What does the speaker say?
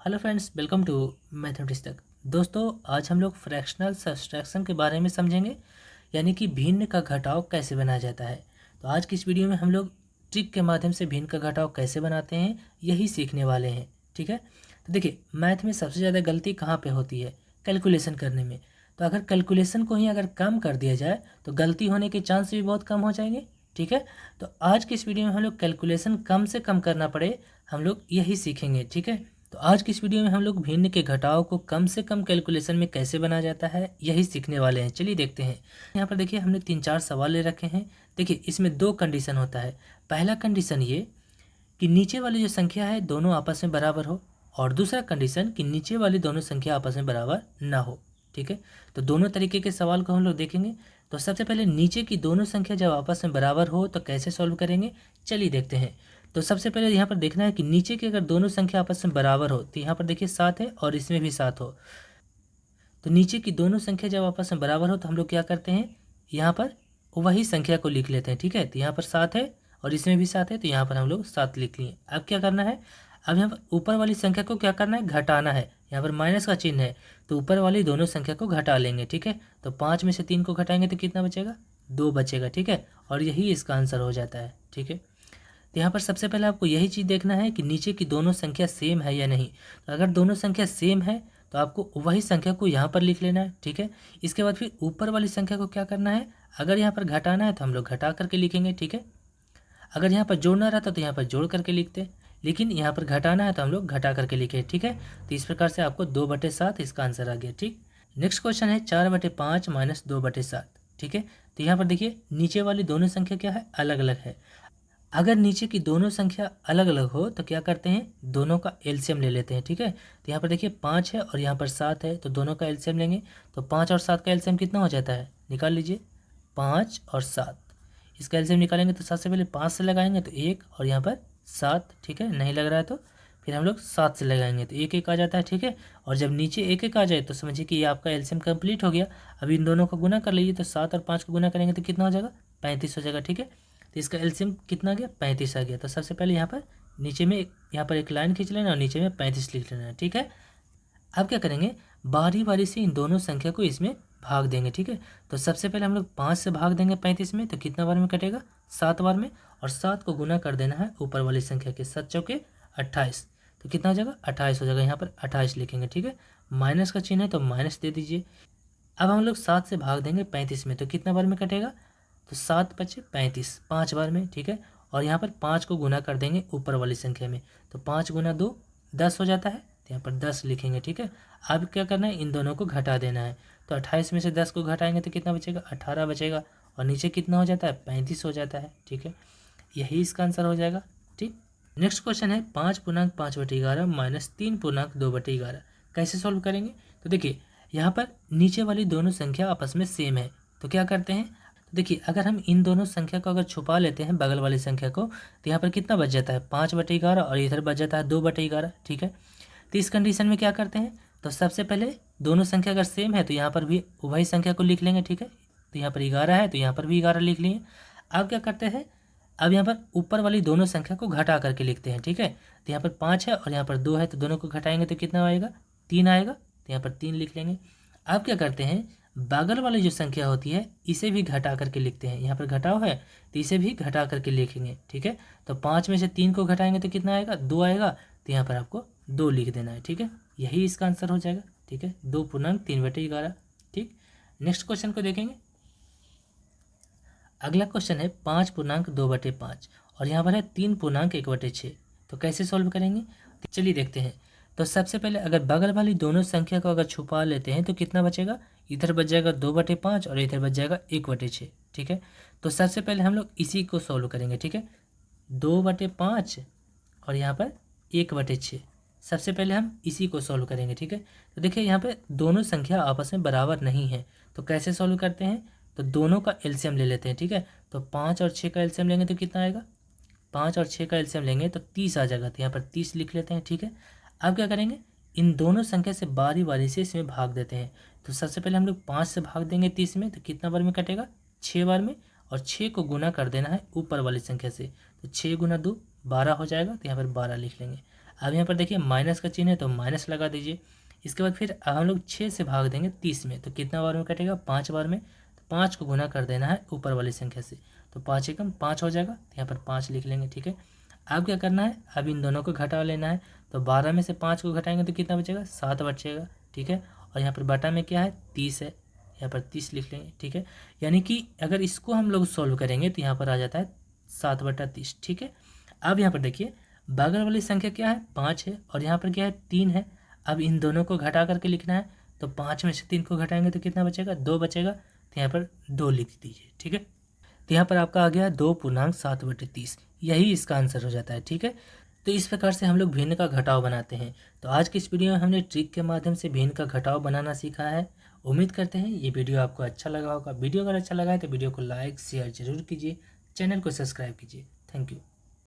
Hello friends, welcome to mathematics तक। दोस्तों, आज हम लोग फ्रैक्शनल सब्सट्रैक्शन के बारे में समझेंगे, यानी कि भिन्न का घटाव कैसे बनाया जाता है। तो आज की इस वीडियो में हम लोग ट्रिक के माध्यम से भिन्न का घटाव कैसे बनाते हैं यही सीखने वाले हैं। ठीक है, तो देखिए, मैथ में सबसे ज़्यादा गलती कहाँ पे होती है? कैलकुलेशन करने में। तो अगर कैलकुलेशन को ही अगर कम कर दिया जाए तो गलती होने के चांस भी बहुत कम हो जाएंगे। ठीक है, तो आज की इस वीडियो में हम लोग कैलकुलेशन कम से कम करना पड़े, हम लोग यही सीखेंगे। ठीक है, तो आज की इस वीडियो में हम लोग भिन्न के घटाव को कम से कम कैलकुलेशन में कैसे बनाया जाता है यही सीखने वाले हैं। चलिए देखते हैं। यहाँ पर देखिए, हमने 3-4 सवाल ले रखे हैं। देखिए, इसमें 2 कंडीशन होता है। पहला कंडीशन ये कि नीचे वाली जो संख्या है दोनों आपस में बराबर हो, और दूसरा कंडीशन कि नीचे वाली दोनों संख्या आपस में बराबर ना हो। ठीक है, तो दोनों तरीके के सवाल को हम लोग देखेंगे। तो सबसे पहले नीचे की दोनों संख्या जब आपस में बराबर हो तो कैसे सॉल्व करेंगे, चलिए देखते हैं। तो सबसे पहले यहाँ पर देखना है कि नीचे की अगर दोनों संख्या आपस में बराबर हो, तो यहाँ पर देखिए 7 है और इसमें भी 7 हो। तो नीचे की दोनों संख्या जब आपस में बराबर हो तो हम लोग क्या करते हैं, यहाँ पर वही संख्या को लिख लेते हैं। ठीक है, तो यहाँ पर 7 है और इसमें भी 7 है, तो यहाँ पर हम लोग 7 लिख लिए। अब क्या करना है, अब यहाँ पर ऊपर वाली संख्या को क्या करना है, घटाना है। यहाँ पर माइनस का चिन्ह है तो ऊपर वाली दोनों संख्या को घटा लेंगे। ठीक है, तो 5 में से 3 को घटाएंगे तो कितना बचेगा, 2 बचेगा। ठीक है, और यही इसका आंसर हो जाता है। ठीक है, तो यहाँ पर सबसे पहले आपको यही चीज़ देखना है कि नीचे की दोनों संख्या सेम है या नहीं। तो अगर दोनों संख्या सेम है तो आपको वही संख्या को यहाँ पर लिख लेना है। ठीक है, इसके बाद फिर ऊपर वाली संख्या को क्या करना है, अगर यहाँ पर घटाना है तो हम लोग घटा करके लिखेंगे। ठीक है, अगर यहाँ पर जोड़ना रहता तो यहाँ पर जोड़ करके लिखते, लेकिन यहाँ पर घटाना है तो हम लोग घटा करके लिखे। ठीक है, तो इस प्रकार से आपको 2/7 इसका आंसर आ गया। ठीक, नेक्स्ट क्वेश्चन है 4/5 - 2/7। ठीक है, तो यहाँ पर देखिए नीचे वाली दोनों संख्या क्या है, अलग अलग है। अगर नीचे की दोनों संख्या अलग अलग हो तो क्या करते हैं, दोनों का एलसीएम ले लेते हैं। ठीक है, तो यहाँ पर देखिए 5 है और यहाँ पर 7 है, तो दोनों का एलसीएम लेंगे। तो 5 और 7 का एलसीएम कितना हो जाता है, निकाल लीजिए। 5 और 7, इसका एलसीएम निकालेंगे तो सबसे पहले 5 से लगाएंगे तो 1 और यहाँ पर 7। ठीक है, नहीं लग रहा है तो फिर हम लोग 7 से लगाएंगे तो 1 1 आ जाता है। ठीक है, और जब नीचे 1 1 आ जाए तो समझिए कि ये आपका एलसीएम कंप्लीट हो गया। अभी इन दोनों को गुना कर लीजिए, तो 7 और 5 को गुना करेंगे तो कितना हो जाएगा, 35 हो जाएगा। ठीक है, तो इसका एलसीएम कितना आ गया, 35 आ गया। तो सबसे पहले यहाँ पर नीचे में यहाँ पर एक लाइन खींच लेना और नीचे में 35 लिख लेना है। ठीक है, अब क्या करेंगे, बारी बारी से इन दोनों संख्या को इसमें भाग देंगे। ठीक है, तो सबसे पहले हम लोग 5 से भाग देंगे 35 में, तो कितना बार में कटेगा, 7 बार में। और 7 को गुना कर देना है ऊपर वाली संख्या के, 7 चौके 28, तो कितना हो जाएगा, 28 हो जाएगा। यहाँ पर 28 लिखेंगे। ठीक है, माइनस का चिन्ह है तो माइनस दे दीजिए। अब हम लोग 7 से भाग देंगे 35 में, तो कितना बार में कटेगा, तो 7 बचे 35, 5 बार में। ठीक है, और यहाँ पर 5 को गुना कर देंगे ऊपर वाली संख्या में, तो 5 गुना 2 10 हो जाता है, तो यहाँ पर 10 लिखेंगे। ठीक है, अब क्या करना है, इन दोनों को घटा देना है। तो 28 में से 10 को घटाएंगे तो कितना बचेगा, 18 बचेगा, और नीचे कितना हो जाता है, 35 हो जाता है। ठीक है, यही इसका आंसर हो जाएगा। ठीक, नेक्स्ट क्वेश्चन है 5.5/11 - 3.2/11, कैसे सॉल्व करेंगे। तो देखिए, यहाँ पर नीचे वाली दोनों संख्या आपस में सेम है, तो क्या करते हैं, तो देखिए अगर हम इन दोनों संख्या को अगर छुपा लेते हैं बगल वाली संख्या को, तो यहाँ पर कितना बच जाता है, 5/11, और इधर बच जाता है 2/11। ठीक है, तो इस कंडीशन में क्या करते हैं, तो सबसे पहले दोनों संख्या अगर सेम है तो यहाँ पर भी वही संख्या को लिख लेंगे। ठीक है, तो यहाँ पर 11 है तो यहाँ पर भी 11 लिख लिए। अब क्या करते हैं, अब यहाँ पर ऊपर वाली दोनों संख्या को घटा करके लिखते हैं। ठीक है, तो यहाँ पर 5 है और यहाँ पर 2 है, तो दोनों को घटाएंगे तो कितना आएगा, 3 आएगा, तो यहाँ पर 3 लिख लेंगे। अब क्या करते हैं, बगल वाली जो संख्या होती है इसे भी घटा करके लिखते हैं। यहाँ पर घटाव है तो इसे भी घटा करके लिखेंगे। ठीक है, तो 5 में से 3 को घटाएंगे तो कितना आएगा, 2 आएगा, तो यहाँ पर आपको 2 लिख देना है। ठीक है, यही इसका आंसर हो जाएगा। ठीक है, 2.3/11। ठीक, नेक्स्ट क्वेश्चन को देखेंगे। अगला क्वेश्चन है 5.2/5, और यहाँ पर है 3.1/6, तो कैसे सॉल्व करेंगे, तो चलिए देखते हैं। तो सबसे पहले अगर बगल वाली दोनों संख्या को अगर छुपा लेते हैं तो कितना बचेगा, इधर बच जाएगा 2/5 और इधर बच जाएगा 1/6। ठीक है, तो सबसे पहले हम लोग इसी को सॉल्व करेंगे। ठीक है, 2/5 और यहाँ पर 1/6, सबसे पहले हम इसी को सॉल्व करेंगे। ठीक है, तो देखिए यहाँ पे दोनों संख्या आपस में बराबर नहीं है, तो कैसे सॉल्व करते हैं, तो दोनों का एलसीएम ले लेते हैं। ठीक है, तो 5 और 6 का एलसीएम लेंगे तो कितना आएगा, 5 और 6 का एलसीएम लेंगे तो 30 आ जाएगा, तो यहाँ पर 30 लिख लेते हैं। ठीक है, अब क्या करेंगे, इन दोनों संख्या से बारी बारी से इसमें भाग देते हैं। तो सबसे पहले हम लोग 5 से भाग देंगे 30 में, तो कितना बार में कटेगा, 6 बार में, और 6 को गुना कर देना है ऊपर वाली संख्या से, तो 6 गुना 2 12 हो जाएगा, तो यहाँ पर 12 लिख लेंगे। अब यहाँ पर देखिए माइनस का चिन्ह है तो माइनस लगा दीजिए। इसके बाद फिर अब हम लोग 6 से भाग देंगे 30 में, तो कितना बार में कटेगा, 5 बार में। तो 5 को गुना कर देना है ऊपर वाली संख्या से, तो 5 एकम 5 हो जाएगा, तो यहाँ पर 5 लिख लेंगे। ठीक है, अब क्या करना है, अब इन दोनों को घटा लेना है। तो 12 में से 5 को घटाएंगे तो कितना बचेगा, 7 बचेगा। ठीक है, और यहाँ पर बटा में क्या है, 30 है, यहाँ पर 30 लिख लेंगे। ठीक है, यानी कि अगर इसको हम लोग सॉल्व करेंगे तो यहाँ पर आ जाता है 7/30। ठीक है, अब यहाँ पर देखिए बगल वाली संख्या क्या है, 5 है, और यहाँ पर क्या है, 3 है। अब इन दोनों को घटा करके लिखना है, तो 5 में से 3 को घटाएंगे तो कितना बचेगा, 2 बचेगा, तो यहाँ पर 2 लिख दीजिए। ठीक है, तो यहाँ पर आपका आ गया 2.7/30, यही इसका आंसर हो जाता है। ठीक है, तो इस प्रकार से हम लोग भिन्न का घटाव बनाते हैं। तो आज की इस वीडियो में हमने ट्रिक के माध्यम से भिन्न का घटाव बनाना सीखा है। उम्मीद करते हैं ये वीडियो आपको अच्छा लगा होगा। वीडियो अगर अच्छा लगा है तो वीडियो को लाइक शेयर जरूर कीजिए, चैनल को सब्सक्राइब कीजिए। Thank you.